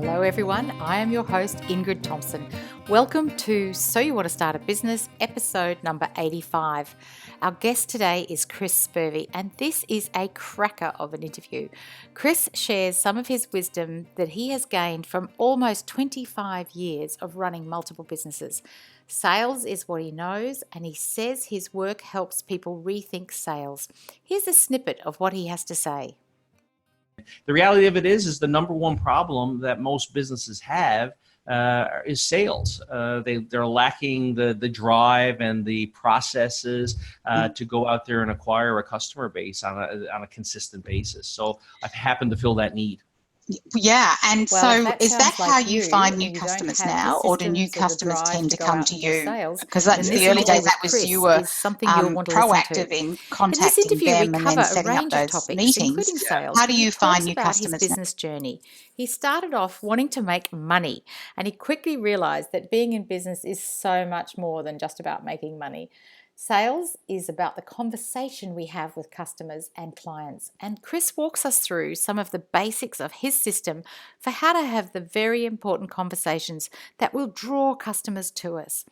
Hello everyone, I am your host Ingrid Thompson. Welcome to So You Want to Start a Business, episode number 85. Our guest today is Chris Spurvey, and this is a cracker of an interview. Chris shares some of his wisdom that he has gained from almost 25 years of running multiple businesses. Sales is what he knows, and he says his work helps people rethink sales. Here's a snippet of what he has to say. The reality of it is the number one problem that most businesses have is sales. They're lacking the drive and the processes to go out there and acquire a customer base on a consistent basis. So I've happened to fill that need. Yeah, and so is that how you find new customers now, or do new customers tend to come to you? Because that's the early days, that was you were proactive in contacting them and then setting up those meetings. How do you find new customers now? His business journey. He started off wanting to make money, and he quickly realized that being in business is so much more than just about making money. Sales is about the conversation we have with customers and clients, and Chris walks us through some of the basics of his system for how to have the very important conversations that will draw customers to us.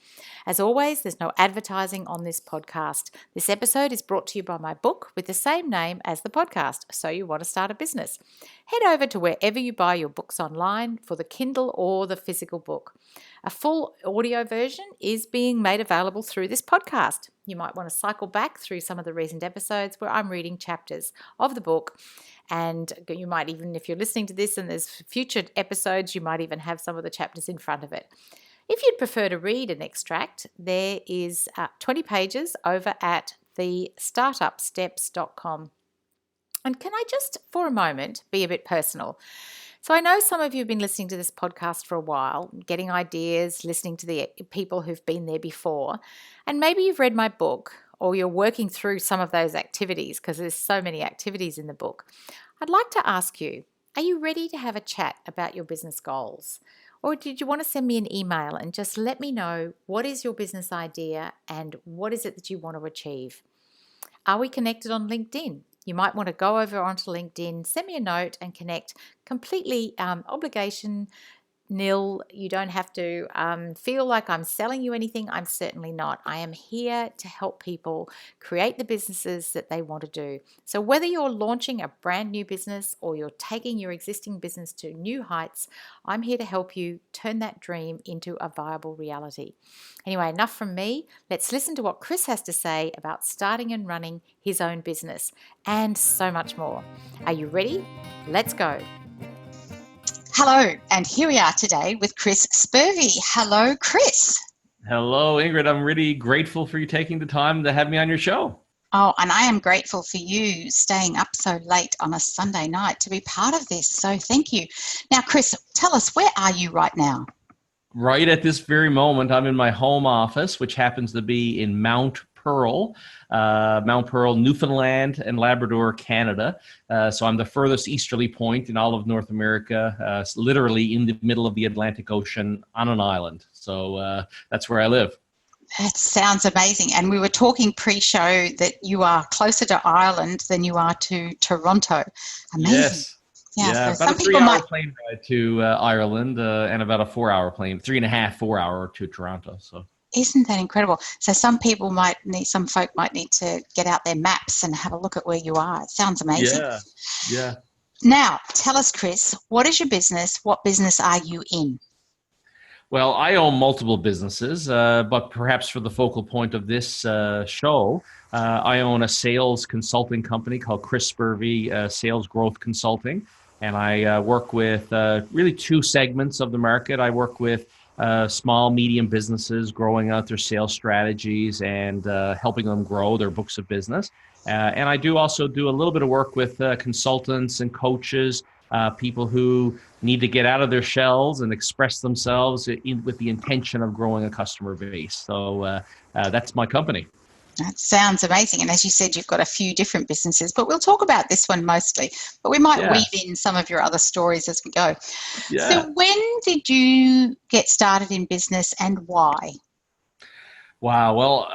As always, there's no advertising on this podcast. This episode is brought to you by my book with the same name as the podcast, So You Want to Start a Business. Head over to wherever you buy your books online for the Kindle or the physical book. A full audio version is being made available through this podcast. You might want to cycle back through some of the recent episodes where I'm reading chapters of the book, and you might even, if you're listening to this and there's future episodes, you might even have some of the chapters in front of it. If you'd prefer to read an extract, there is 20 pages over at thestartupsteps.com. And can I just, for a moment, be a bit personal? So I know some of you have been listening to this podcast for a while, getting ideas, listening to the people who've been there before, and maybe you've read my book or you're working through some of those activities because there's so many activities in the book. I'd like to ask you, are you ready to have a chat about your business goals? Or did you want to send me an email and just let me know what is your business idea and what is it that you want to achieve? Are we connected on LinkedIn? You might want to go over onto LinkedIn, send me a note and connect completely obligation nil. You don't have to feel like I'm selling you anything. I'm certainly not. I am here to help people create the businesses that they want to do. So whether you're launching a brand new business or you're taking your existing business to new heights, I'm here to help you turn that dream into a viable reality. Anyway, enough from me. Let's listen to what Chris has to say about starting and running his own business and so much more. Are you ready? Let's go. Hello, and here we are today with Chris Spurvey. Hello, Chris. Hello, Ingrid. I'm really grateful for you taking the time to have me on your show. Oh, and I am grateful for you staying up so late on a Sunday night to be part of this. So thank you. Now, Chris, tell us, where are you right now? Right at this very moment, I'm in my home office, which happens to be in Mount Pearl, Newfoundland and Labrador, Canada. So I'm the furthest easterly point in all of North America, literally in the middle of the Atlantic Ocean on an island. So that's where I live. That sounds amazing. And we were talking pre-show that you are closer to Ireland than you are to Toronto. Amazing. Yes. Yeah, so about a 3-hour plane ride to Ireland and about a 4-hour plane, 3.5-4 hour to Toronto. So. Isn't that incredible? So some folk might need to get out their maps and have a look at where you are. It sounds amazing. Yeah. Now, tell us, Chris, what is your business? What business are you in? Well, I own multiple businesses, but perhaps for the focal point of this show, I own a sales consulting company called Chris Spurvey Sales Growth Consulting. And I work with really two segments of the market. I work with small, medium businesses growing out their sales strategies and helping them grow their books of business. And I also do a little bit of work with consultants and coaches, people who need to get out of their shells and express themselves with the intention of growing a customer base. So that's my company. That sounds amazing. And as you said, you've got a few different businesses, but we'll talk about this one mostly. But we might weave in some of your other stories as we go. Yeah. So when did you get started in business and why? Wow. Well,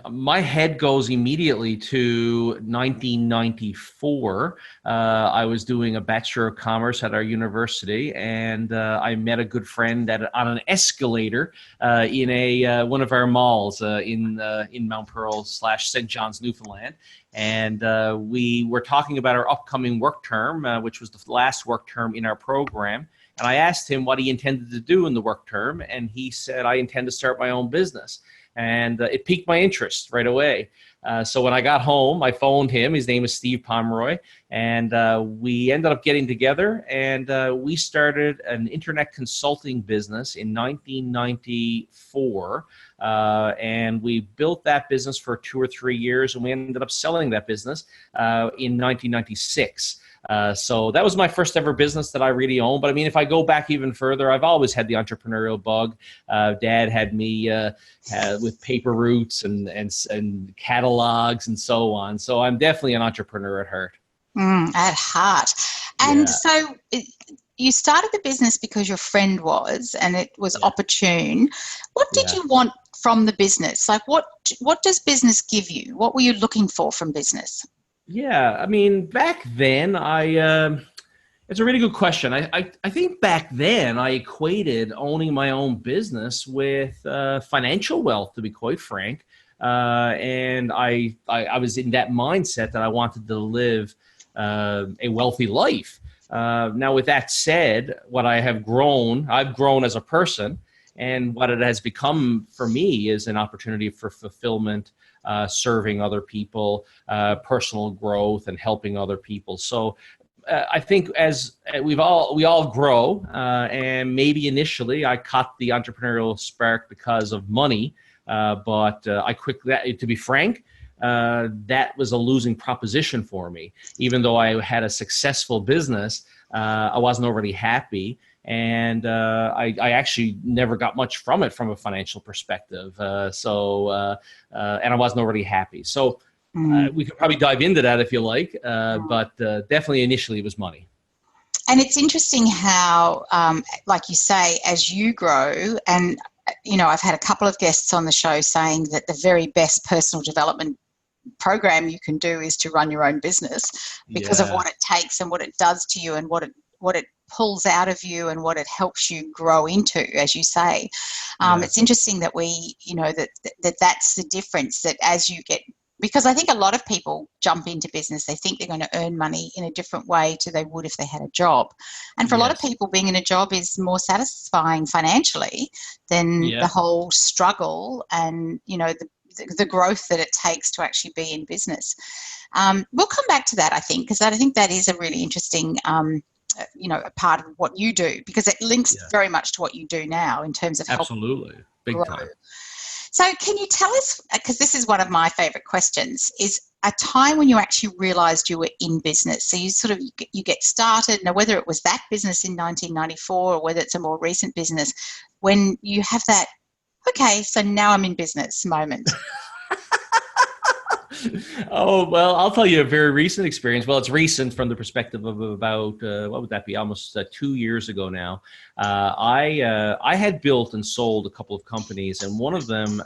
my head goes immediately to 1994. I was doing a Bachelor of Commerce at our university, and I met a good friend on an escalator in one of our malls in Mount Pearl / St. John's, Newfoundland. And we were talking about our upcoming work term, which was the last work term in our program. And I asked him what he intended to do in the work term, and he said, "I intend to start my own business." And it piqued my interest right away. So when I got home, I phoned him. His name is Steve Pomeroy. And we ended up getting together, and we started an internet consulting business in 1994. And we built that business for 2 or 3 years, and we ended up selling that business in 1996. So that was my first ever business that I really owned. But I mean, if I go back even further, I've always had the entrepreneurial bug. Dad had me with paper routes and catalogs and so on. So I'm definitely an entrepreneur at heart. At heart. And so you started the business because your friend was, and it was opportune. What did you want from the business? Like what does business give you? What were you looking for from business? Yeah, I mean, back then, it's a really good question. I think back then I equated owning my own business with financial wealth, to be quite frank. And I was in that mindset that I wanted to live a wealthy life. Now, with that said, I've grown as a person, and what it has become for me is an opportunity for fulfillment, serving other people, personal growth, and helping other people. So I think as we all grow, and maybe initially I caught the entrepreneurial spark because of money, but I quickly, to be frank, that was a losing proposition for me. Even though I had a successful business, I wasn't overly happy. And I actually never got much from it from a financial perspective. And I wasn't already happy. So we could probably dive into that if you like. But definitely initially it was money. And it's interesting how, like you say, as you grow, and, you know, I've had a couple of guests on the show saying that the very best personal development program you can do is to run your own business because of what it takes and what it does to you and what it pulls out of you and what it helps you grow into, as you say. It's interesting that that's the difference, that as you get, because I think a lot of people jump into business, they think they're going to earn money in a different way to they would if they had a job. And for a lot of people, being in a job is more satisfying financially than the whole struggle and, you know, the growth that it takes to actually be in business. We'll come back to that, I think, because I think that is a really interesting a part of what you do, because it links very much to what you do now in terms of absolutely big grow. time. So can you tell us, because this is one of my favorite questions, is a time when you actually realized you were in business? So you get started, now whether it was that business in 1994 or whether it's a more recent business, when you have that, okay, so now I'm in business moment. Oh, well, I'll tell you a very recent experience. Well, it's recent from the perspective of about, what would that be, almost 2 years ago now. I had built and sold a couple of companies, and one of them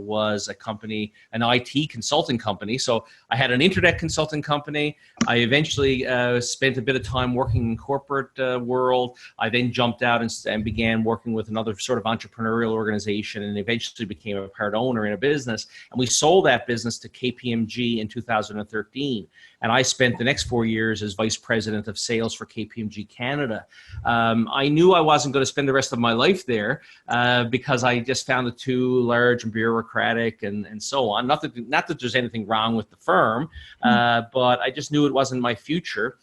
was a company, an IT consulting company. So I had an internet consulting company. I eventually spent a bit of time working in corporate world. I then jumped out and began working with another sort of entrepreneurial organization, and eventually became a part owner in a business. And we sold that business to KPMG in 2013. And I spent the next 4 years as vice president of sales for KPMG Canada. I knew I wasn't going to spend the rest of my life there because I just found it too large and bureaucratic and so on. Not that there's anything wrong with the firm, but I just knew it wasn't my future.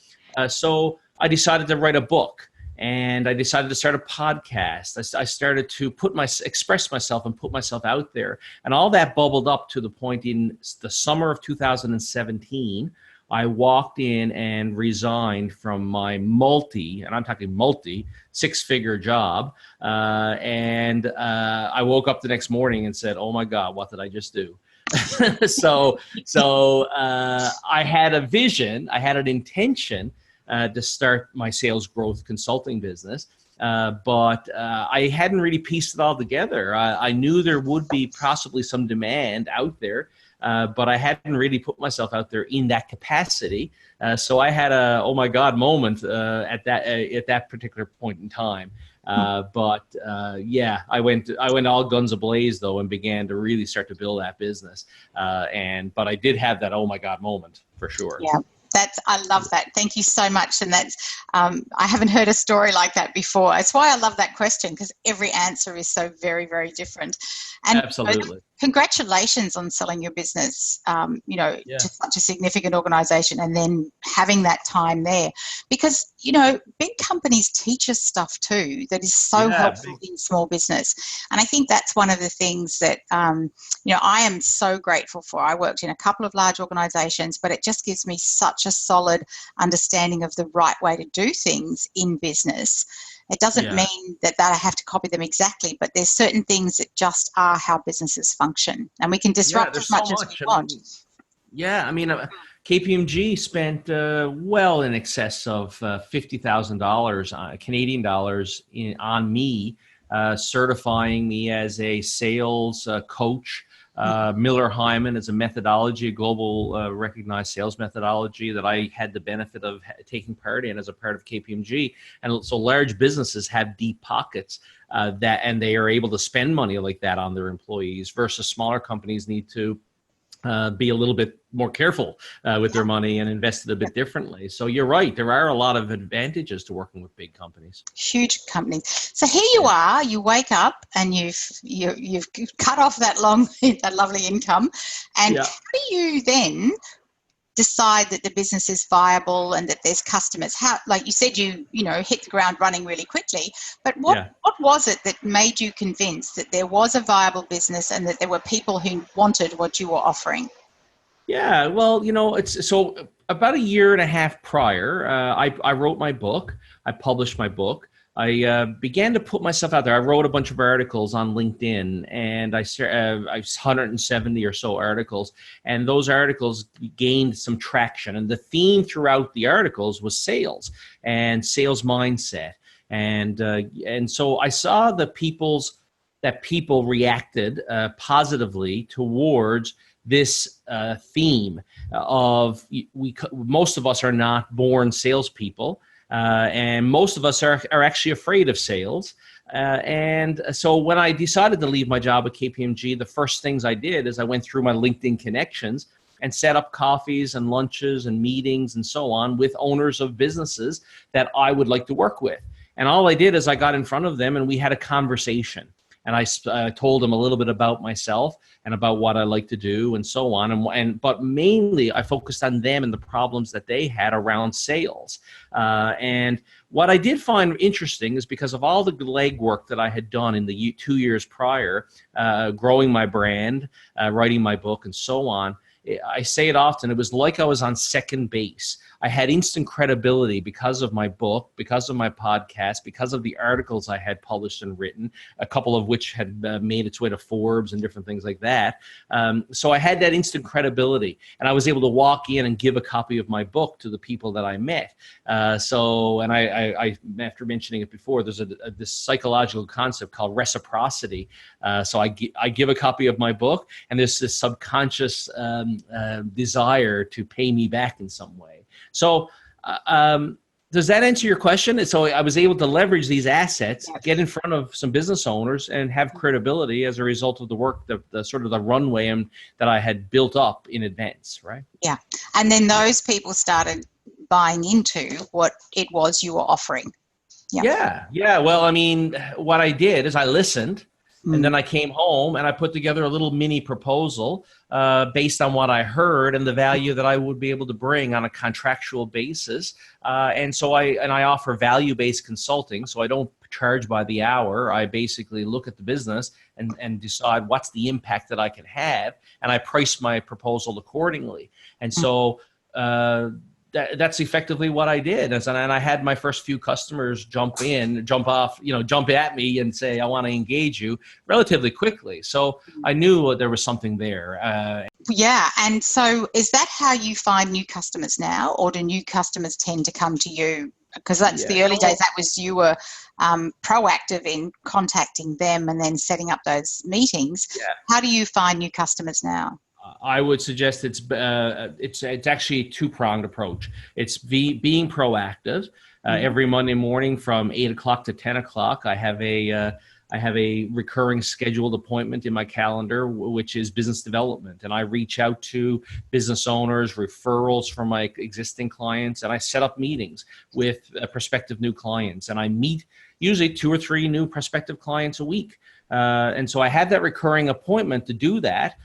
So I decided to write a book. And I decided to start a podcast. I started to express myself and put myself out there. And all that bubbled up to the point in the summer of 2017, I walked in and resigned from my multi six-figure job. And I woke up the next morning and said, oh my God, what did I just do? So I had a vision, I had an intention to start my sales growth consulting business. But I hadn't really pieced it all together. I knew there would be possibly some demand out there, but I hadn't really put myself out there in that capacity. So I had a oh my God moment at that particular point in time. Yeah, I went all guns ablaze though, and began to really start to build that business. But I did have that oh my God moment for sure. Yeah. I love that. Thank you so much. And that's, I haven't heard a story like that before. That's why I love that question, because every answer is so very, very different. And absolutely. Congratulations on selling your business, to such a significant organization, and then having that time there, because, big companies teach us stuff too that is so helpful in small business. And I think that's one of the things that, I am so grateful for. I worked in a couple of large organizations, but it just gives me such a solid understanding of the right way to do things in business. It doesn't mean that I have to copy them exactly, but there's certain things that just are how businesses function, and we can disrupt as much as we want. KPMG spent well in excess of $50,000 Canadian dollars on me, certifying me as a sales coach. Miller Hyman is a methodology, a global recognized sales methodology that I had the benefit of taking part in as a part of KPMG. And so large businesses have deep pockets and they are able to spend money like that on their employees, versus smaller companies need to be a little bit more careful with their money and invest it a bit differently. So you're right. There are a lot of advantages to working with big companies. Huge companies. So here you are, you wake up and you've cut off that lovely income. And how do you then decide that the business is viable and that there's customers? How, like you said, you hit the ground running really quickly, but what was it that made you convinced that there was a viable business and that there were people who wanted what you were offering? Yeah, well, it's so about a year and a half prior, I wrote my book. I published my book. I began to put myself out there. I wrote a bunch of articles on LinkedIn, and I 170 or so articles, and those articles gained some traction. And the theme throughout the articles was sales and sales mindset, and so I saw that people reacted positively towards this theme of most of us are not born salespeople. And most of us are actually afraid of sales. And so when I decided to leave my job at KPMG, the first things I did is I went through my LinkedIn connections and set up coffees and lunches and meetings and so on with owners of businesses that I would like to work with. And all I did is I got in front of them and we had a conversation. And I told them a little bit about myself and about what I like to do and so on. But mainly I focused on them and the problems that they had around sales. And what I did find interesting is because of all the legwork that I had done in the 2 years prior, growing my brand, writing my book and so on, I say it often, it was like I was on second base. I had instant credibility because of my book, because of my podcast, because of the articles I had published and written, a couple of which had made its way to Forbes and different things like that. So I had that instant credibility, and I was able to walk in and give a copy of my book to the people that I met. And I after mentioning it before, there's this psychological concept called reciprocity. So I give a copy of my book, and there's this subconscious desire to pay me back in some way. So does that answer your question? So I was able to leverage these assets, get in front of some business owners, and have credibility as a result of the work, the sort of the runway that I had built up in advance, right? Yeah. And then those people started buying into what it was you were offering. Yeah. Well, I mean, what I did is I listened. And then I came home and I put together a little mini proposal based on what I heard and the value that I would be able to bring on a contractual basis. And so I offer value-based consulting. So I don't charge by the hour. I basically look at the business and decide what's the impact that I can have. And I price my proposal accordingly. And so that's effectively what I did. And I had my first few customers jump at me and say, I want to engage you relatively quickly. So I knew there was something there. Yeah, and so is that how you find new customers now, or do new customers tend to come to you? Because that's the early days. That was you were proactive in contacting them and then setting up those meetings. Yeah. How do you find new customers now? I would suggest it's actually a two-pronged approach. It's being proactive. Every Monday morning from 8 o'clock to 10 o'clock, I have a recurring scheduled appointment in my calendar, which is business development. And I reach out to business owners, referrals from my existing clients, and I set up meetings with prospective new clients. And I meet usually 2 or 3 new prospective clients a week. And so I have that recurring appointment to do that.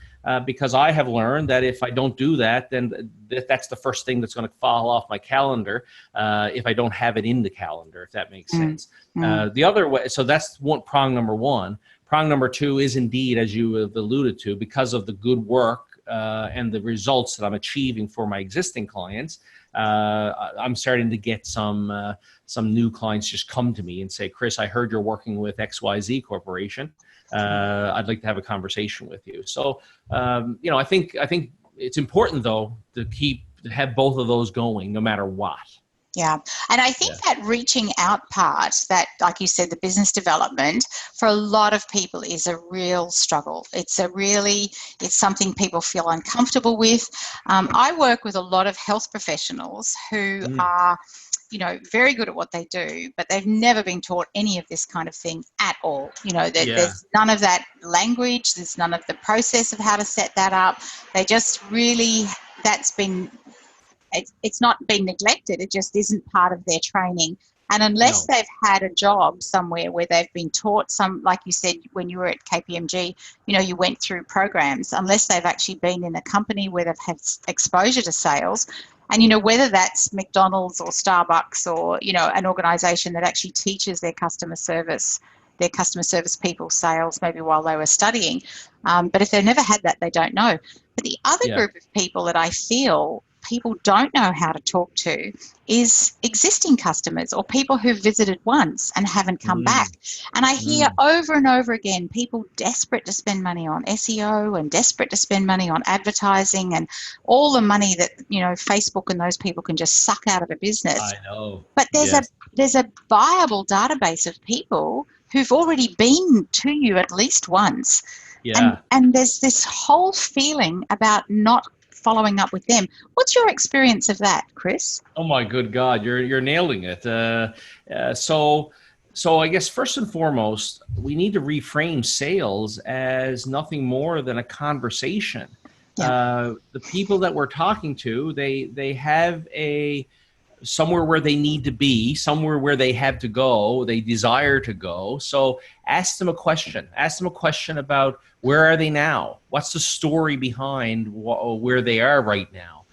Because I have learned that if I don't do that, then that's the first thing that's going to fall off my calendar if I don't have it in the calendar, if that makes sense. The other way, so that's prong number one. Prong number two is indeed, as you have alluded to, because of the good work and the results that I'm achieving for my existing clients, I'm starting to get some new clients just come to me and say, Chris, I heard you're working with XYZ Corporation. I'd like to have a conversation with you. So, I think it's important though to have both of those going no matter what. Yeah. And I think that reaching out part, that, like you said, the business development, for a lot of people is a real struggle. It's something people feel uncomfortable with. I work with a lot of health professionals who are, very good at what they do, but they've never been taught any of this kind of thing at all. There's none of that language. There's none of the process of how to set that up. They just really, it's not been neglected. It just isn't part of their training. And unless they've had a job somewhere where they've been taught like you said, when you were at KPMG, you went through programs, unless they've actually been in a company where they've had exposure to sales. And, whether that's McDonald's or Starbucks or, an organisation that actually teaches their customer service people sales, maybe while they were studying. But if they've never had that, they don't know. But the other group of people that I feel people don't know how to talk to is existing customers or people who've visited once and haven't come back. And I hear over and over again, people desperate to spend money on SEO and desperate to spend money on advertising and all the money that, Facebook and those people can just suck out of a business. I know. But there's a viable database of people who've already been to you at least once. Yeah. And there's this whole feeling about not following up with them. What's your experience of that, Chris? Oh my good God, you're nailing it. So I guess first and foremost, we need to reframe sales as nothing more than a conversation. The people that we're talking to, they have somewhere where they need to be, somewhere where they have to go, they desire to go. So ask them a question. Ask them a question about where are they now? What's the story behind where they are right now?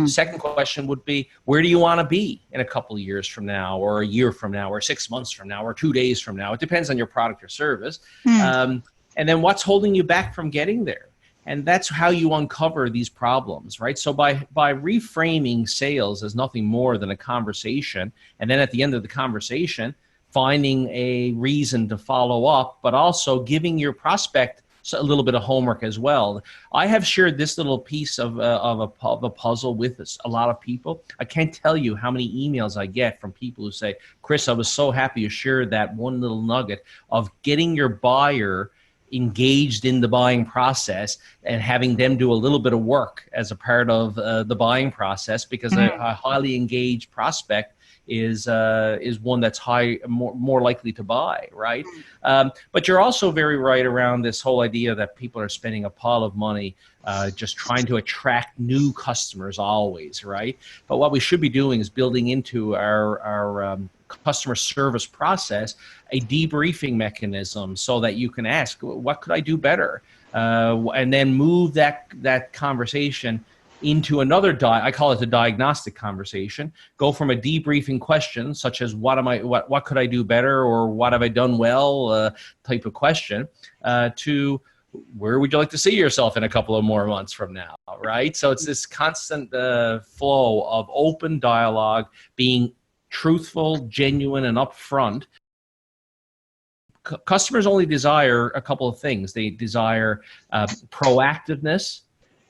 Second question would be, where do you want to be in a couple of years from now, or a year from now, or 6 months from now, or 2 days from now? It depends on your product or service. And then what's holding you back from getting there? And that's how you uncover these problems, right? So by reframing sales as nothing more than a conversation, and then at the end of the conversation, finding a reason to follow up, but also giving your prospect a little bit of homework as well. I have shared this little piece of a puzzle with a lot of people. I can't tell you how many emails I get from people who say, Chris, I was so happy you shared that one little nugget of getting your buyer engaged in the buying process and having them do a little bit of work as a part of the buying process, because a highly engaged prospect is one that's more likely to buy, right? But you're also very right around this whole idea that people are spending a pile of money just trying to attract new customers always, right? But what we should be doing is building into our customer service process a debriefing mechanism so that you can ask, what could I do better? And then move that conversation into another I call it the diagnostic conversation. Go from a debriefing question, such as what could I do better, or what have I done well, type of question, to where would you like to see yourself in a couple of more months from now, right? So it's this constant flow of open dialogue, being truthful, genuine, and upfront. Customers only desire a couple of things. They desire proactiveness,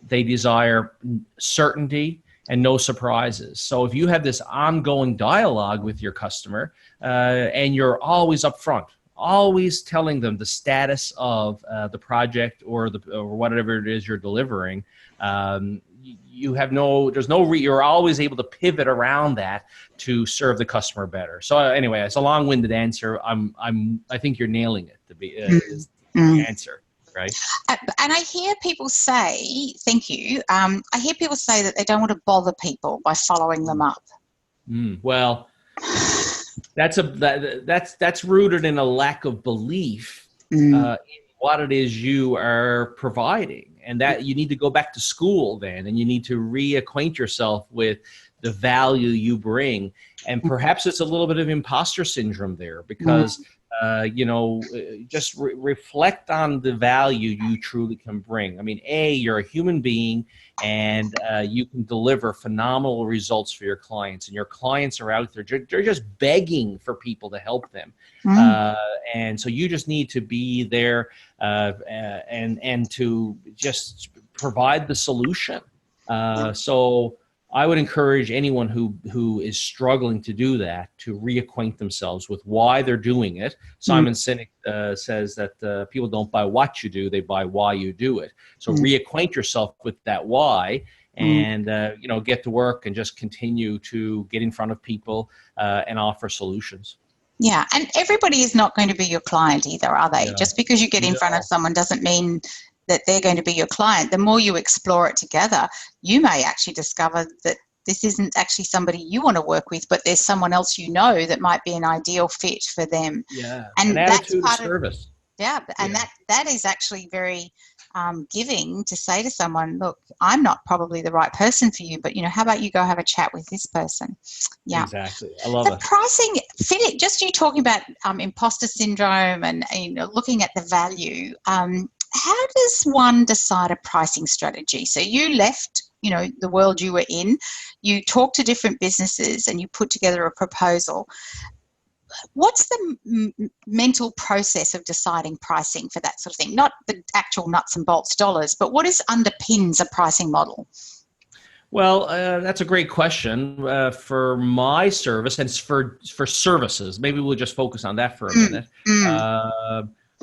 they desire certainty and no surprises. So if you have this ongoing dialogue with your customer and you're always upfront, always telling them the status of the project or whatever it is you're delivering, you're always able to pivot around that to serve the customer better. So anyway, it's a long-winded answer. I think you're nailing it is the answer. Right. And I hear people say, thank you. I hear people say that they don't want to bother people by following them up. Well, that's rooted in a lack of belief in what it is you are providing, and that you need to go back to school then, and you need to reacquaint yourself with the value you bring. And perhaps it's a little bit of imposter syndrome there, because just reflect on the value you truly can bring. I mean, you're a human being, and you can deliver phenomenal results for your clients, and your clients are out there. They're just begging for people to help them. And so you just need to be there and to just provide the solution. So I would encourage anyone who is struggling to do that to reacquaint themselves with why they're doing it. Simon Sinek says that people don't buy what you do, they buy why you do it. So reacquaint yourself with that why, and get to work and just continue to get in front of people and offer solutions. Yeah, and everybody is not going to be your client either, are they? Yeah. Just because you get in front of someone doesn't mean that they're going to be your client. The more you explore it together, you may actually discover that this isn't actually somebody you want to work with, but there's someone else that might be an ideal fit for them. Yeah, and an attitude of service. That is actually very giving to say to someone, look, I'm not probably the right person for you, but how about you go have a chat with this person? Yeah, exactly. I love it. Pricing, just you talking about imposter syndrome and looking at the value. How does one decide a pricing strategy? So you left, the world you were in, you talked to different businesses and you put together a proposal. What's the mental process of deciding pricing for that sort of thing? Not the actual nuts and bolts dollars, but what underpins a pricing model? Well, that's a great question. For my service and for services, maybe we'll just focus on that for a minute.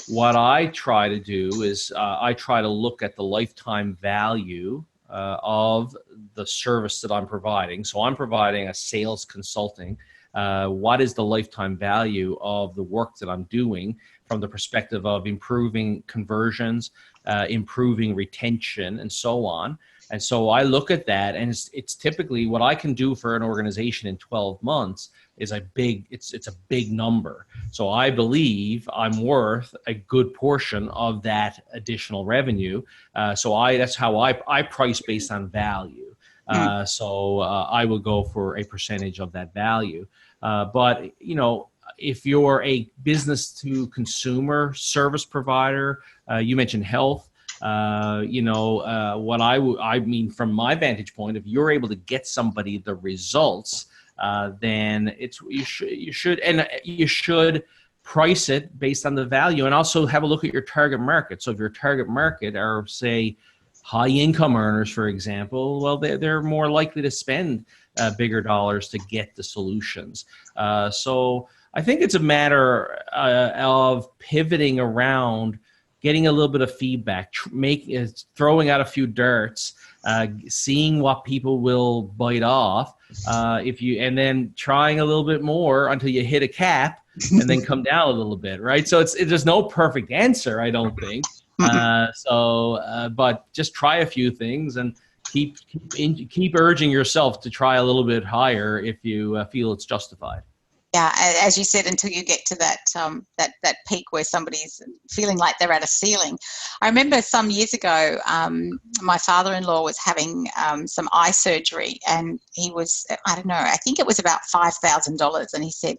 What I try to do is I try to look at the lifetime value of the service that I'm providing. So I'm providing a sales consulting. What is the lifetime value of the work that I'm doing from the perspective of improving conversions, improving retention, and so on. And so I look at that, and it's typically what I can do for an organization in 12 months is it's a big number. So I believe I'm worth a good portion of that additional revenue. That's how I price based on value. So I will go for a percentage of that value. But if you're a business to consumer service provider, you mentioned health. What I mean from my vantage point, if you're able to get somebody the results, then you should price it based on the value, and also have a look at your target market. So if your target market are, say, high income earners, for example, well, they're more likely to spend bigger dollars to get the solutions. So I think it's a matter of pivoting around, getting a little bit of feedback, throwing out a few darts, seeing what people will bite off, and then trying a little bit more until you hit a cap, and then come down a little bit, right? So there's no perfect answer, I don't think. But just try a few things and keep urging yourself to try a little bit higher if you feel it's justified. Yeah, as you said, until you get to that peak where somebody's feeling like they're at a ceiling. I remember some years ago, my father-in-law was having some eye surgery, and he was, I think it was about $5,000, and he said,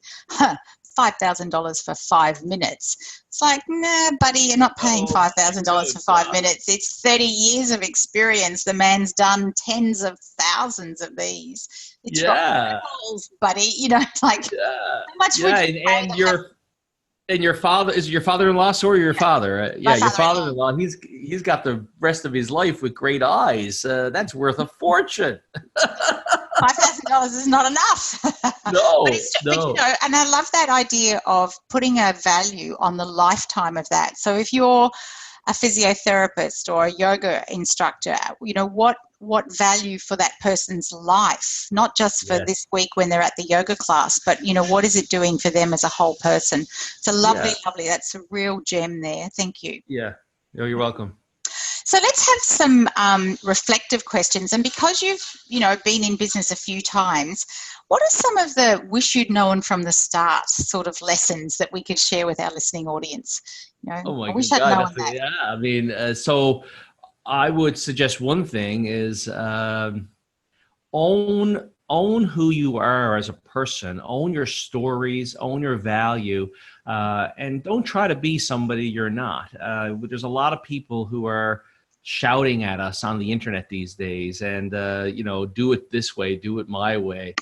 $5,000 for 5 minutes. It's like, nah, buddy, you're not paying $5,000 for 5 minutes. It's 30 years of experience. The man's done tens of thousands of these. It's got balls, buddy. How much would you pay And your father, is your father-in-law, sorry, your father? Yeah, your father-in-law. He's got the rest of his life with great eyes. That's worth a fortune. $5,000 is not enough. No, but you know, and I love that idea of putting a value on the lifetime of that. So if you're a physiotherapist or a yoga instructor, you know, what value for that person's life, not just for this week when they're at the yoga class, but, you know, what is it doing for them as a whole person? It's a lovely, that's a real gem there. Thank you. Yeah. No, you're welcome. So let's have some reflective questions. And because you've, you know, been in business a few times, what are some of the wish you'd known from the start sort of lessons that we could share with our listening audience? You know, oh my I wish I'd known that. Yeah, I mean, so I would suggest one thing is own who you are as a person, own your stories, own your value, and don't try to be somebody you're not. There's a lot of people who are shouting at us on the internet these days and, you know, do it this way, do it my way.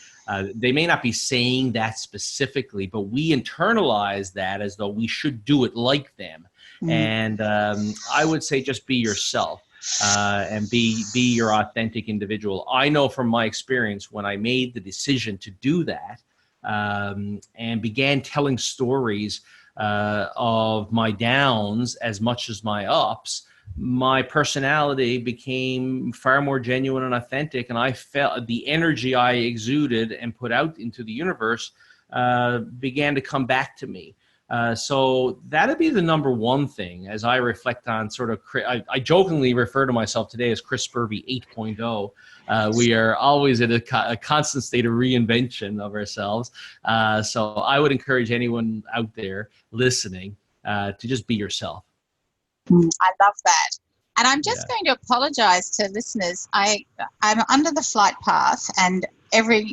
They may not be saying that specifically, but we internalize that as though we should do it like them. And I would say just be yourself. And be your authentic individual. I know from my experience when I made the decision to do that and began telling stories of my downs as much as my ups, my personality became far more genuine and authentic, and I felt the energy I exuded and put out into the universe began to come back to me. So that'd be the number one thing as I reflect on sort of, I jokingly refer to myself today as Chris Spurvey 8.0. We are always in a constant state of reinvention of ourselves. So I would encourage anyone out there listening to just be yourself. I love that. And I'm just going to apologize to listeners. I'm under the flight path, and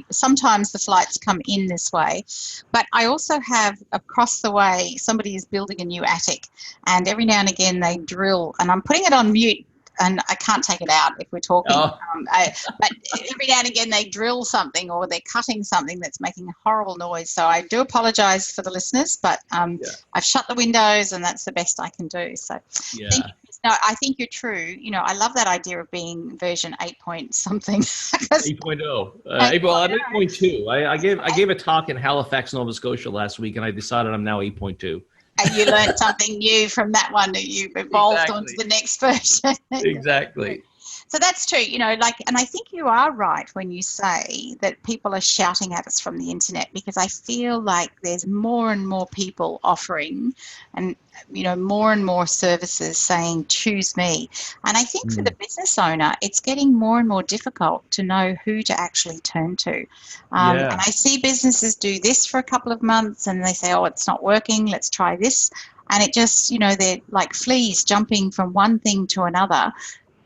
sometimes the flights come in this way, but I also have across the way, somebody is building a new attic, and every now and again they drill, and I'm putting it on mute and I can't take it out if we're talking. But every now and again they drill something or they're cutting something that's making a horrible noise. So I do apologize for the listeners, but I've shut the windows and that's the best I can do. So thank you. No, I think you're true. You know, I love that idea of being version 8 point something. 8.0. 8.2. I gave a talk in Halifax, Nova Scotia last week, and I decided I'm now 8.2. And you learned something new from that one that you've evolved onto the next version. Exactly. So that's true, you know, like, and I think you are right when you say that people are shouting at us from the internet, because I feel like there's more and more people offering and, you know, more and more services saying, choose me. And I think for the business owner, it's getting more and more difficult to know who to actually turn to. And I see businesses do this for a couple of months and they say, oh, it's not working, let's try this. And it just, you know, they're like fleas jumping from one thing to another.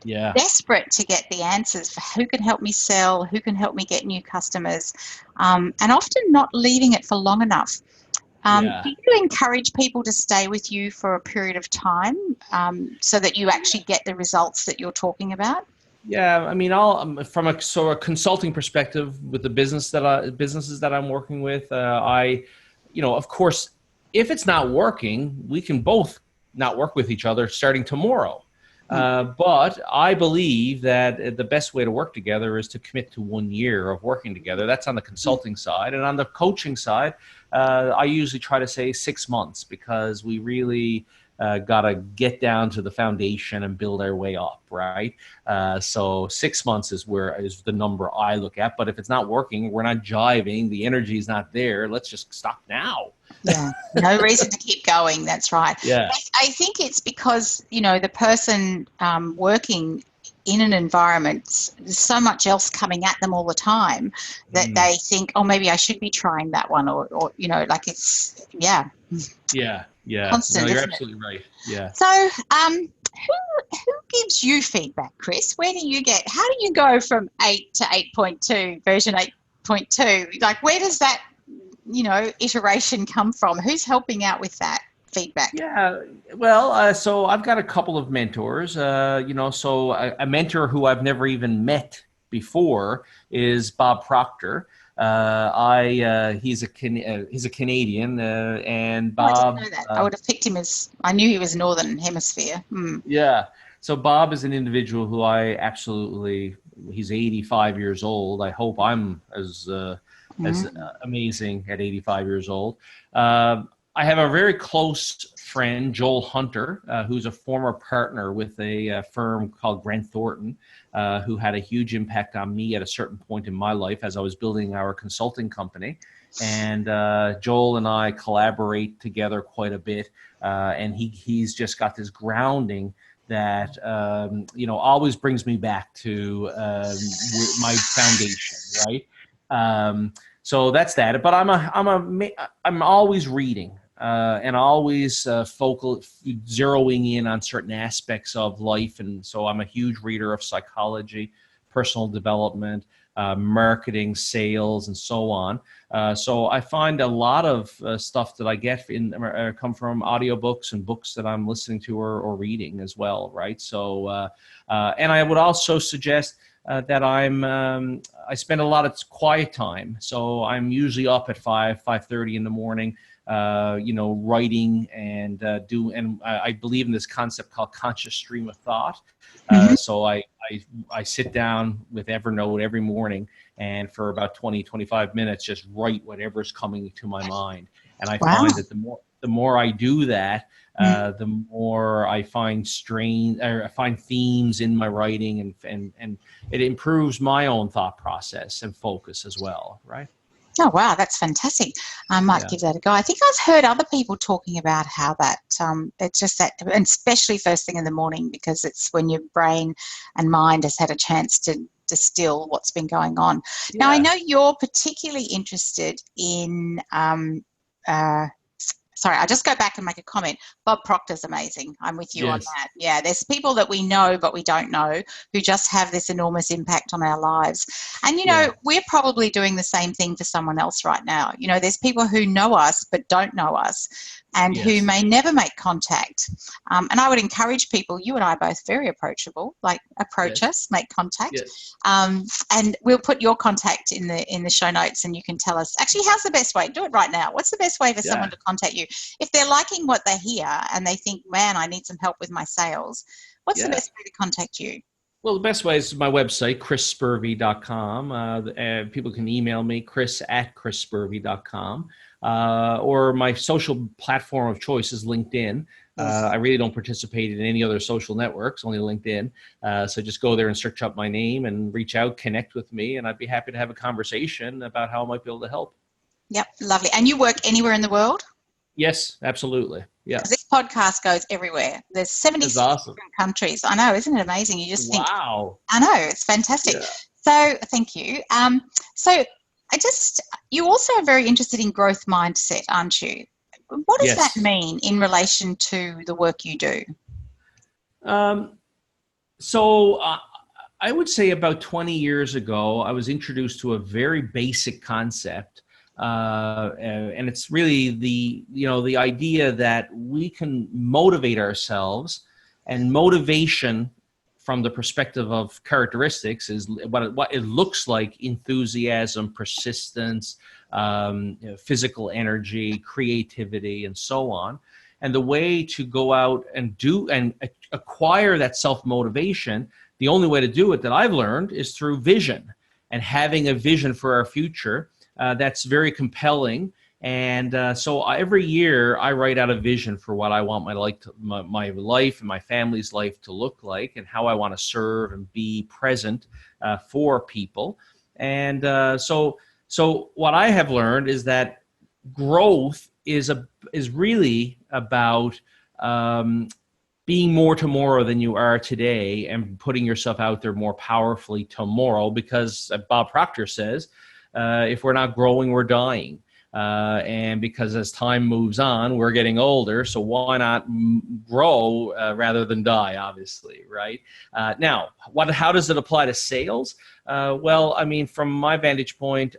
Desperate to get the answers for who can help me sell, who can help me get new customers, and often not leaving it for long enough. Do you encourage people to stay with you for a period of time so that you actually get the results that you're talking about? Yeah, I mean, from a sort of consulting perspective with the businesses that I'm working with, you know, of course, if it's not working, we can both not work with each other starting tomorrow. But I believe that the best way to work together is to commit to 1 year of working together. That's on the consulting side. And on the coaching side, I usually try to say 6 months, because we really got to get down to the foundation and build our way up, right? So 6 months is the number I look at. But if it's not working, we're not jiving, the energy is not there, let's just stop now. Yeah, no reason to keep going. That's right. Yeah, I think it's because, you know, the person working in an environment, there's so much else coming at them all the time that they think, oh, maybe I should be trying that one, or you know, like it's constant, no, you're absolutely right. Yeah. So who gives you feedback, Chris? How do you go from 8 to 8.2, version 8.2? Like, where does that, you know, iteration come from? Who's helping out with that feedback? Yeah, well, so I've got a couple of mentors, you know, so a mentor who I've never even met before is Bob Proctor. He's a Canadian, and Oh, I Bob. didn't know that. I would have picked him as, I knew he was Northern Hemisphere. Yeah. So Bob is an individual who I absolutely, he's 85 years old. I hope I'm as amazing at 85 years old. I have a very close friend, Joel Hunter, who's a former partner with a firm called Grant Thornton, who had a huge impact on me at a certain point in my life as I was building our consulting company. And Joel and I collaborate together quite a bit. And he's just got this grounding that always brings me back to my foundation, right? So that's that. But I'm always reading and always zeroing in on certain aspects of life, and so I'm a huge reader of psychology, personal development, marketing, sales, and so on. So I find a lot of stuff that I get come from audiobooks and books that I'm listening to or reading as well, right? So, and I would also suggest that I spend a lot of quiet time. So I'm usually up at 5:30 in the morning, writing and I believe in this concept called conscious stream of thought. So I sit down with Evernote every morning and for about 25 minutes, just write whatever's coming to my mind. And I find that the more I do that, the more I find themes in my writing, and it improves my own thought process and focus as well, right? Oh, wow, that's fantastic. I might give that a go. I think I've heard other people talking about how that it's just that, and especially first thing in the morning, because it's when your brain and mind has had a chance to distill what's been going on. Yeah. Now, I know you're particularly interested in sorry, I'll just go back and make a comment. Bob Proctor's amazing. I'm with you on that. Yeah, there's people that we know but we don't know who just have this enormous impact on our lives. And, we're probably doing the same thing for someone else right now. There's people who know us but don't know us and who may never make contact. And I would encourage people, you and I are both very approachable, like approach us, make contact. And we'll put your contact in the show notes, and you can tell us, actually, how's the best way? Do it right now. What's the best way for someone to contact you? If they're liking what they hear and they think, man, I need some help with my sales, what's the best way to contact you? Well, the best way is my website, chrisspurvey.com. People can email me, chris@chrisspurvey.com. Or my social platform of choice is LinkedIn. I really don't participate in any other social networks, only LinkedIn. So just go there and search up my name and reach out, connect with me, and I'd be happy to have a conversation about how I might be able to help. Yep, lovely. And you work anywhere in the world? Yes, absolutely. Yeah. This podcast goes everywhere. There's 76 different countries. I know, isn't it amazing? You just think, wow. I know, it's fantastic. Yeah. So thank you. So you also are very interested in growth mindset, aren't you? What does that mean in relation to the work you do? So I would say about 20 years ago, I was introduced to a very basic concept. And it's really the idea that we can motivate ourselves, and motivation from the perspective of characteristics is what it looks like: enthusiasm, persistence, physical energy, creativity, and so on. And the way to go out and do and acquire that self-motivation, the only way to do it that I've learned is through vision, and having a vision for our future. That's very compelling, and so every year I write out a vision for what I want my life and my family's life to look like, and how I want to serve and be present for people. And so what I have learned is that growth is really about being more tomorrow than you are today, and putting yourself out there more powerfully tomorrow, because Bob Proctor says, if we're not growing, we're dying. And because as time moves on, we're getting older. So why not grow rather than die, obviously, right? Now, how does it apply to sales? Well, I mean, from my vantage point,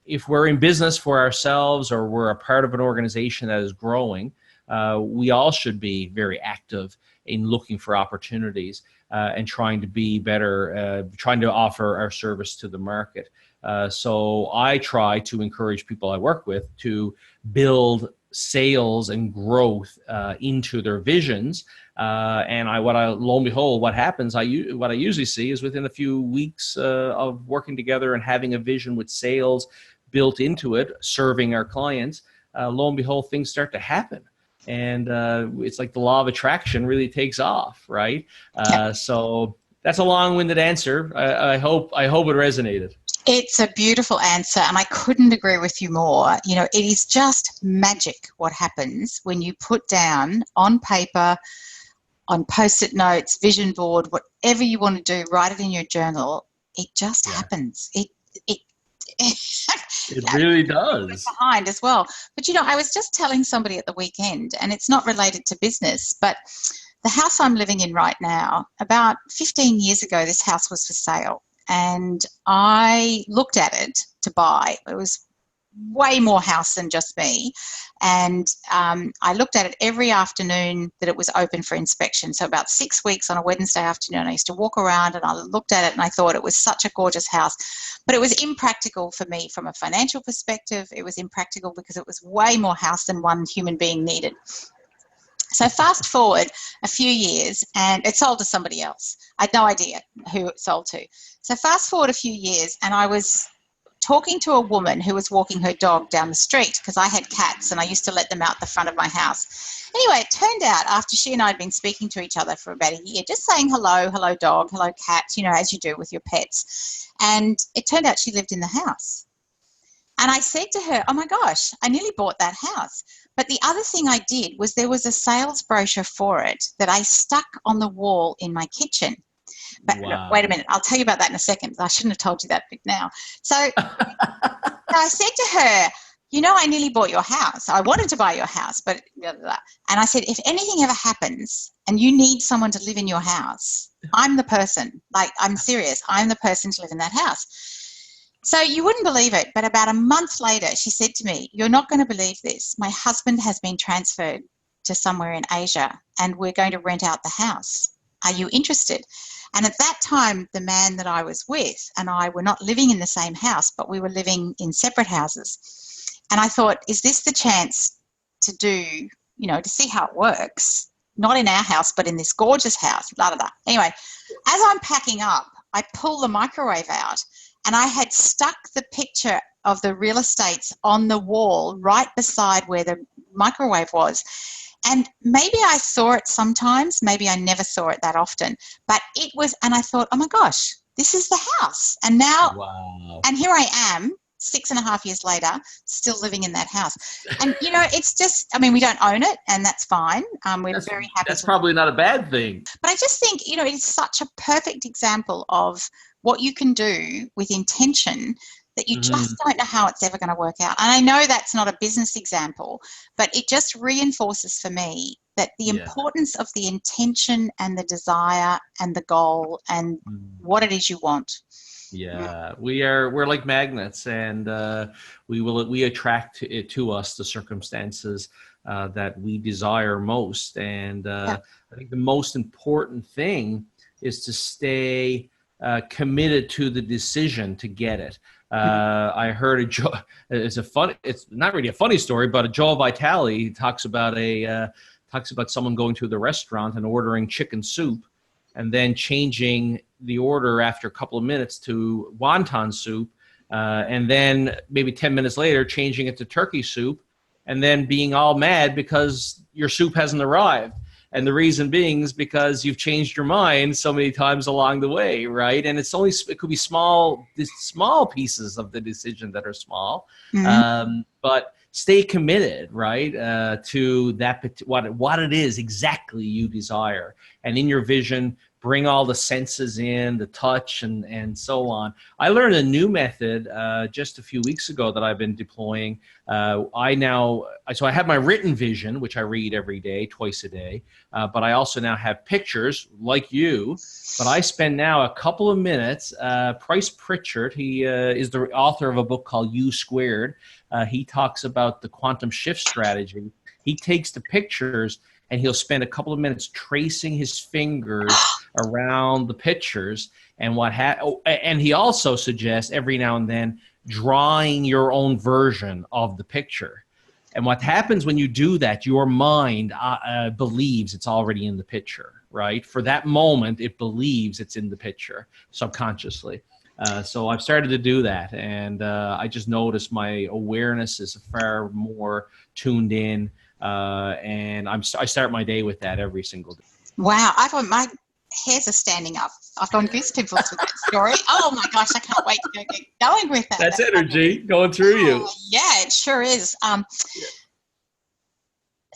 if we're in business for ourselves, or we're a part of an organization that is growing, we all should be very active in looking for opportunities and trying to be better, trying to offer our service to the market. So I try to encourage people I work with to build sales and growth into their visions. And lo and behold, what happens, what I usually see is within a few weeks of working together and having a vision with sales built into it, serving our clients, lo and behold, things start to happen. And it's like the law of attraction really takes off, right? So that's a long-winded answer. I hope it resonated. It's a beautiful answer, and I couldn't agree with you more. You know, it is just magic what happens when you put down on paper, on Post-it notes, vision board, whatever you want to do, write it in your journal. It just happens. It really does. Behind as well. But, you know, I was just telling somebody at the weekend, and it's not related to business, but the house I'm living in right now, about 15 years ago, this house was for sale. And I looked at it to buy. It was way more house than just me. And I looked at it every afternoon that it was open for inspection. So about 6 weeks on a Wednesday afternoon, I used to walk around and I looked at it and I thought it was such a gorgeous house. But it was impractical for me from a financial perspective. It was impractical because it was way more house than one human being needed. So fast forward a few years and it sold to somebody else. I had no idea who it sold to. So fast forward a few years and I was talking to a woman who was walking her dog down the street because I had cats and I used to let them out the front of my house. Anyway, it turned out after she and I had been speaking to each other for about a year, just saying hello dog, hello cat, you know, as you do with your pets. And it turned out she lived in the house. And I said to her, oh my gosh, I nearly bought that house. But the other thing I did was there was a sales brochure for it that I stuck on the wall in my kitchen. But wow. Wait a minute, I'll tell you about that in a second. I shouldn't have told you that bit now. So I said to her, you know, I nearly bought your house. I wanted to buy your house, but blah, blah, blah. And I said, if anything ever happens and you need someone to live in your house, I'm the person. Like, I'm serious. I'm the person to live in that house. So you wouldn't believe it, but about a month later, she said to me, you're not going to believe this. My husband has been transferred to somewhere in Asia and we're going to rent out the house. Are you interested? And at that time, the man that I was with and I were not living in the same house, but we were living in separate houses. And I thought, is this the chance to do, you know, to see how it works? Not in our house, but in this gorgeous house, blah, blah, blah. Anyway, as I'm packing up, I pull the microwave out and I had stuck the picture of the real estates on the wall right beside where the microwave was. And maybe I saw it sometimes, maybe I never saw it that often, but it was, and I thought, oh my gosh, this is the house. And now, wow. And here I am, 6.5 years later, still living in that house. And, you know, it's just, I mean, we don't own it and that's fine. We're very happy. That's probably not a bad thing. But I just think, you know, it's such a perfect example of what you can do with intention that you just don't know how it's ever going to work out. And I know that's not a business example, but it just reinforces for me that the importance of the intention and the desire and the goal and what it is you want. Yeah, we're like magnets, and we attract it to us, the circumstances that we desire most. And I think the most important thing is to stay committed to the decision to get it. I heard it's not really a funny story, but Joe Vitale talks about someone going to the restaurant and ordering chicken soup and then changing the order after a couple of minutes to wonton soup, and then maybe 10 minutes later changing it to turkey soup, and then being all mad because your soup hasn't arrived. And the reason being is because you've changed your mind so many times along the way, right? And it could be small pieces of the decision that are small, but stay committed, right, to that what it is exactly you desire, and in your vision, bring all the senses in, the touch, and so on. I learned a new method just a few weeks ago that I've been deploying. So I have my written vision, which I read every day, twice a day, but I also now have pictures like you. But I spend now a couple of minutes. Price Pritchard, he is the author of a book called U Squared. He talks about the quantum shift strategy. He takes the pictures and he'll spend a couple of minutes tracing his fingers around the pictures. And and he also suggests every now and then drawing your own version of the picture. And what happens when you do that, your mind believes it's already in the picture, right? For that moment, it believes it's in the picture subconsciously. So I've started to do that, and I just noticed my awareness is far more tuned in, and I start my day with that every single day. Wow, my hairs are standing up. I've gone goosebumps with that story. Oh my gosh, I can't wait to get going with that. That's energy going through you. Yeah, it sure is.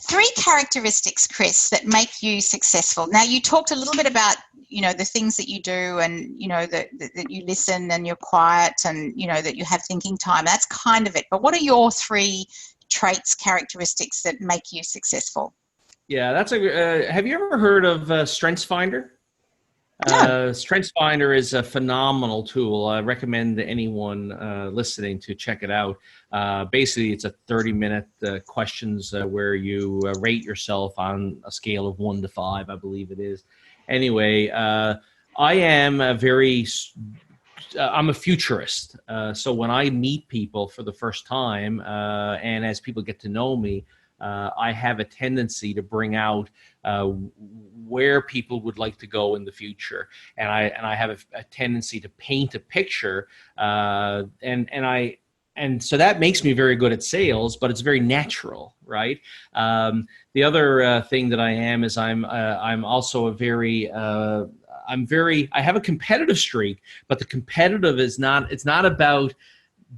3 characteristics, Chris, that make you successful. Now, you talked a little bit about, the things that you do, and, that you listen and you're quiet, and, that you have thinking time. That's kind of it. But what are your 3 traits, characteristics that make you successful? Yeah, that's have you ever heard of StrengthsFinder? No. StrengthsFinder is a phenomenal tool. I recommend anyone listening to check it out. Basically, it's a 30-minute questions where you rate yourself on a scale of 1 to 5, I believe it is. Anyway, I am I'm a futurist. So when I meet people for the first time, and as people get to know me, I have a tendency to bring out where people would like to go in the future, and I have a tendency to paint a picture, and so that makes me very good at sales, but it's very natural, right? The other thing that I am is I'm also I have a competitive streak, but the competitive it's not about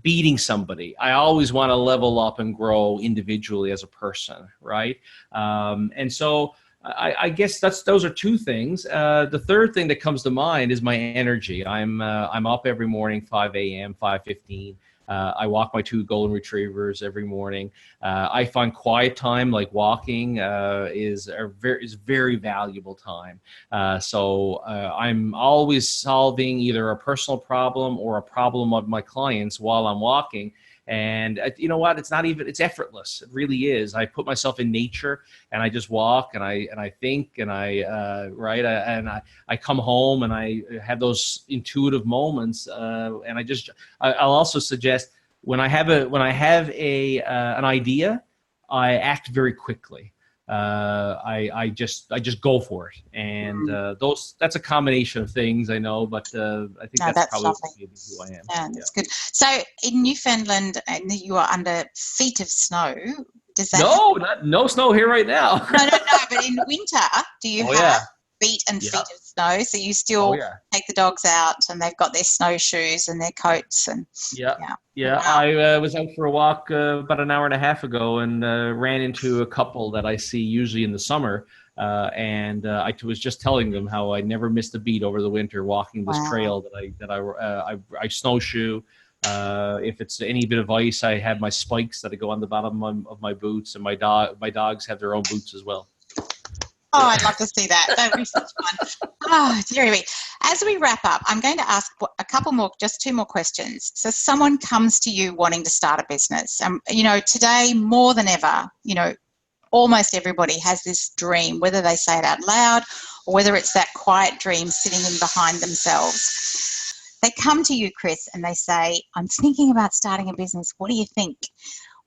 beating somebody. I always want to level up and grow individually as a person, right? And so I guess those are 2 things. The third thing that comes to mind is my energy. I'm up every morning, 5 a.m., 5:15. I walk my 2 golden retrievers every morning. I find quiet time, like walking, is very valuable time. So I'm always solving either a personal problem or a problem of my clients while I'm walking. And you know what? It's effortless. It really is. I put myself in nature, and I just walk, and I think, and I come home, and I have those intuitive moments. And I'll also suggest when I have an idea, I act very quickly. I just go for it, and that's a combination of things, I know, but I think that's probably who I am. Yeah, that's good. So in Newfoundland, you are under feet of snow. Does that no snow here right now. No, but in winter, do you have feet and feet of snow? So you still take the dogs out, and they've got their snowshoes and their coats, and yeah. Wow. I was out for a walk about an hour and a half ago, and ran into a couple that I see usually in the summer, and I was just telling them how I never missed a beat over the winter walking this trail that I snowshoe. If it's any bit of ice, I have my spikes that I go on the bottom of my boots, and my dogs have their own boots as well. Oh, I'd love to see that. That would be such fun. Oh, dearie me. As we wrap up, I'm going to ask just 2 more questions. So someone comes to you wanting to start a business. Today more than ever, almost everybody has this dream, whether they say it out loud or whether it's that quiet dream sitting in behind themselves. They come to you, Chris, and they say, I'm thinking about starting a business. What do you think?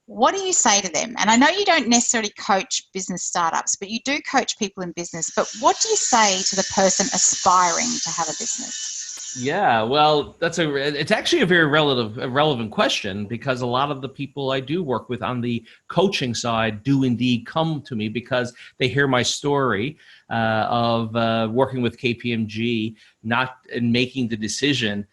What do you say to them? And I know you don't necessarily coach business startups, but you do coach people in business. But what do you say to the person aspiring to have a business? Yeah, well, it's actually a very relevant question, because a lot of the people I do work with on the coaching side do indeed come to me because they hear my story of working with KPMG, not in making the decision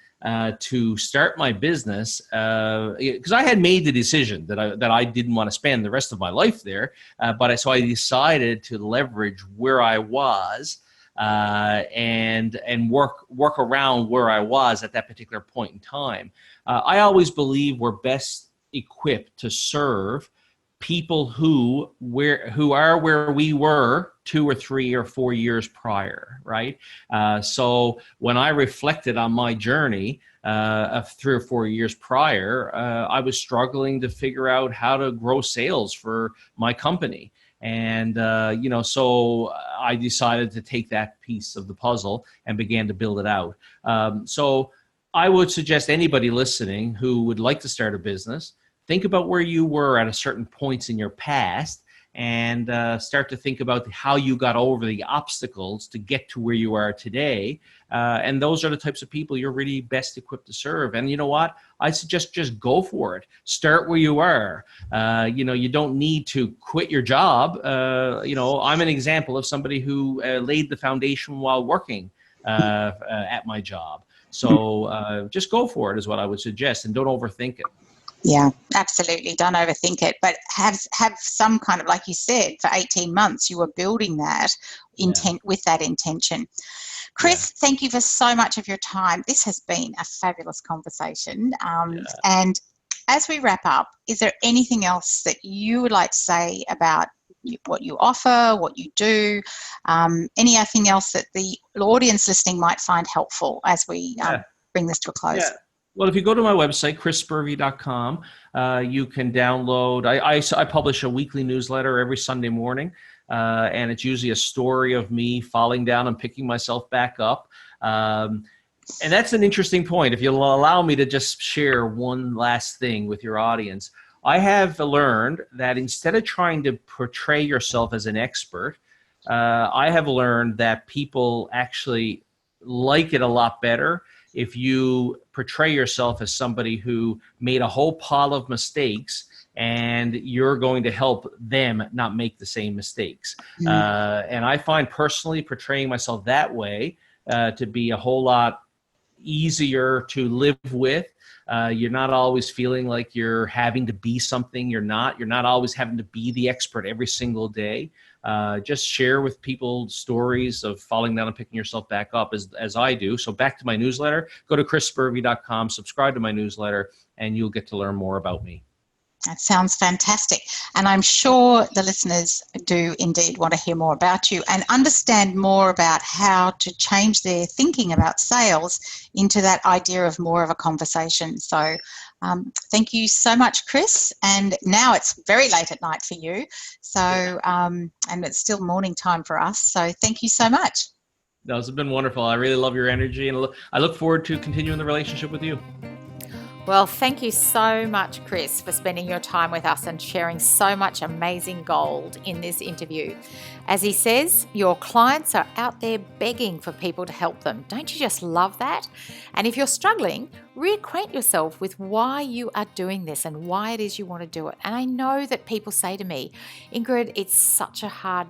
to start my business, because I had made the decision that I didn't want to spend the rest of my life there, so I decided to leverage where I was and work around where I was at that particular point in time. I always believe we're best equipped to serve people who are where we were 2 or 3 or 4 years prior, right? So when I reflected on my journey, of 3 or 4 years prior, I was struggling to figure out how to grow sales for my company. And, so I decided to take that piece of the puzzle and began to build it out. So I would suggest anybody listening who would like to start a business, think about where you were at a certain points in your past and start to think about how you got over the obstacles to get to where you are today. And those are the types of people you're really best equipped to serve. And you know what? I suggest just go for it. Start where you are. You don't need to quit your job. I'm an example of somebody who laid the foundation while working at my job. So just go for it is what I would suggest, and don't overthink it. Yeah, absolutely. Don't overthink it, but have some kind of, like you said, for 18 months, you were building that intent with that intention. Chris, thank you for so much of your time. This has been a fabulous conversation. And as we wrap up, is there anything else that you would like to say about what you offer, what you do, anything else that the audience listening might find helpful as we bring this to a close? Yeah. Well, if you go to my website, chrisspurvey.com, you can download, I publish a weekly newsletter every Sunday morning, and it's usually a story of me falling down and picking myself back up. And that's an interesting point. If you'll allow me to just share one last thing with your audience, I have learned that instead of trying to portray yourself as an expert, I have learned that people actually like it a lot better if you portray yourself as somebody who made a whole pile of mistakes and you're going to help them not make the same mistakes. And I find personally portraying myself that way to be a whole lot easier to live with. You're not always feeling like you're having to be something you're not. You're not always having to be the expert every single day. Just share with people stories of falling down and picking yourself back up as I do. So back to my newsletter, go to chrisspurvey.com, subscribe to my newsletter, and you'll get to learn more about me. That sounds fantastic. And I'm sure the listeners do indeed want to hear more about you and understand more about how to change their thinking about sales into that idea of more of a conversation. So thank you so much, Chris. And now it's very late at night for you. So, and it's still morning time for us. So thank you so much. No, it's been wonderful. I really love your energy, and I look forward to continuing the relationship with you. Well, thank you so much, Chris, for spending your time with us and sharing so much amazing gold in this interview. As he says, your clients are out there begging for people to help them. Don't you just love that? And if you're struggling, reacquaint yourself with why you are doing this and why it is you want to do it. And I know that people say to me, Ingrid, it's such a hard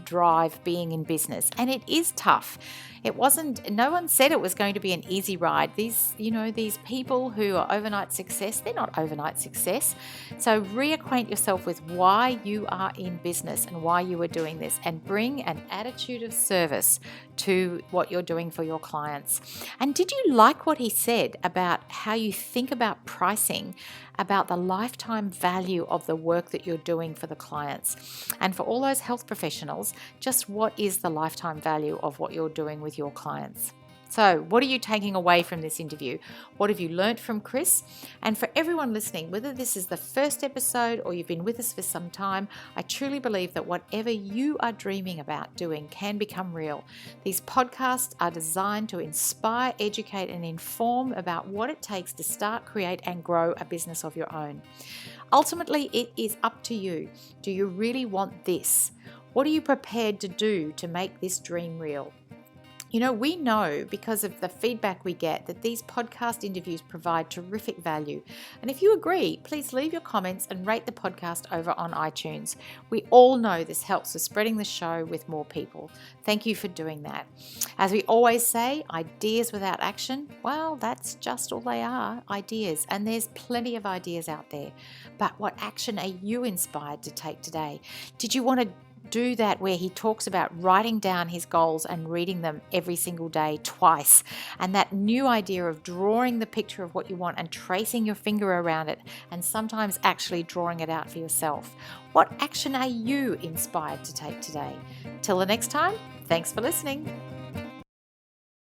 drive being in business, and it is tough. No one said it was going to be an easy ride. These people who are overnight success, they're not overnight success. So reacquaint yourself with why you are in business and why you are doing this, and bring an attitude of service to what you're doing for your clients. And did you like what he said about how you think about pricing, about the lifetime value of the work that you're doing for the clients? And for all those health professionals, just what is the lifetime value of what you're doing with your clients? So what are you taking away from this interview? What have you learnt from Chris? And for everyone listening, whether this is the first episode or you've been with us for some time, I truly believe that whatever you are dreaming about doing can become real. These podcasts are designed to inspire, educate, and inform about what it takes to start, create, and grow a business of your own. Ultimately, it is up to you. Do you really want this? What are you prepared to do to make this dream real? You know, we know because of the feedback we get that these podcast interviews provide terrific value. And if you agree, please leave your comments and rate the podcast over on iTunes. We all know this helps with spreading the show with more people. Thank you for doing that. As we always say, ideas without action, well, that's just all they are, ideas. And there's plenty of ideas out there. But what action are you inspired to take today? Did you want to do that where he talks about writing down his goals and reading them every single day twice, and that new idea of drawing the picture of what you want and tracing your finger around it, and sometimes actually drawing it out for yourself? What action are you inspired to take today? Till the next time, thanks for listening.